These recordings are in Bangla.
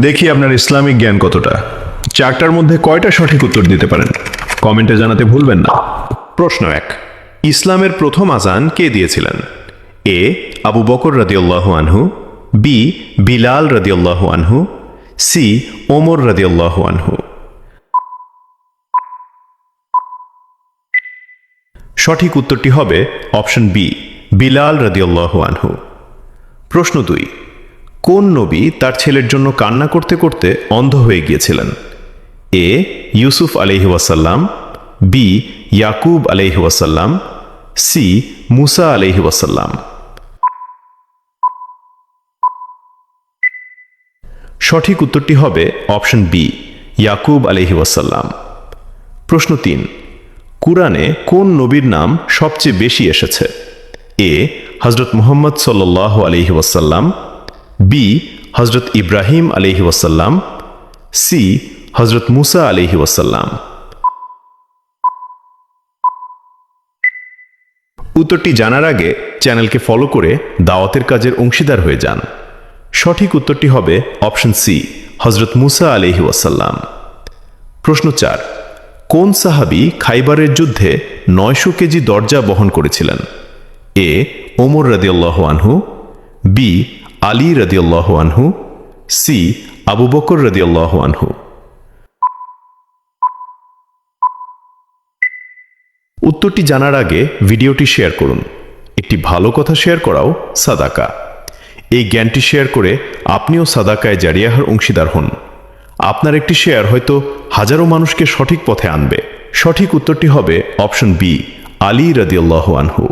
দেখি আপনার ইসলামিক জ্ঞান কতটা। চারটার মধ্যে কয়টা সঠিক উত্তর দিতে পারেন কমেন্টে জানাতে ভুলবেন না। প্রশ্ন 1, ইসলামের প্রথম আজান কে দিয়েছিলেন? এ আবু বকর রাদিয়াল্লাহু আনহু, বি বিলাল রাদিয়াল্লাহু আনহু, সি ওমর রাদিয়াল্লাহু আনহু। সঠিক উত্তরটি হবে অপশন বি, বিলাল রাদিয়াল্লাহু আনহু। প্রশ্ন 2, কোন নবী তার ছেলের জন্য কান্না করতে করতে অন্ধ হয়ে গিয়েছিলেন? এ ইউসুফ আলাইহি ওয়াসাল্লাম, বি ইয়াকুব আলাইহি ওয়াসাল্লাম, সি মুসা আলাইহি ওয়াসাল্লাম। সঠিক উত্তরটি হবে অপশন বি, ইয়াকুব আলাইহি ওয়াসাল্লাম। প্রশ্ন 3, কুরআনে কোন নবীর নাম সবচেয়ে বেশি এসেছে? এ হযরত মুহাম্মদ সাল্লাল্লাহু আলাইহি ওয়াসাল্লাম, বি হযরত ইব্রাহিম আলাইহি ওয়াসাল্লাম, সি হযরত মুসা আলাইহি ওয়াসাল্লাম। উত্তরটি জানার আগে চ্যানেলকে ফলো করে দাওয়াতের কাজের অংশীদার হয়ে যান। সঠিক উত্তরটি হবে অপশন সি, হযরত মুসা আলাইহি ওয়াসাল্লাম। প্রশ্ন 4, কোন সাহাবী খাইবারের যুদ্ধে 900 কেজি দরজা বহন করেছিলেন? এ ওমর রাদিয়াল্লাহু আনহু, বি আলী রাদিয়াল্লাহু আনহু, সি আবু বকর রাদিয়াল্লাহু আনহু। উত্তরটি জানার আগে ভিডিওটি শেয়ার করুন। একটি ভালো কথা শেয়ার করাও সাদাকা। এই জ্ঞানটি শেয়ার করে আপনিও সাদাকায়ে জারিয়াহর অংশীদার হন। আপনার একটি শেয়ার হয়তো হাজারো মানুষকে সঠিক পথে আনবে। সঠিক উত্তরটি হবে অপশন বি, আলী রাদিয়াল্লাহু আনহু।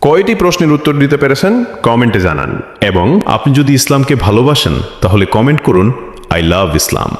কয়টি প্রশ্নের উত্তর দিতে পেরেছেন কমেন্টে জানান, এবং আপনি যদি ইসলামকে ভালোবাসেন তাহলে কমেন্ট করুন আই লাভ ইসলাম।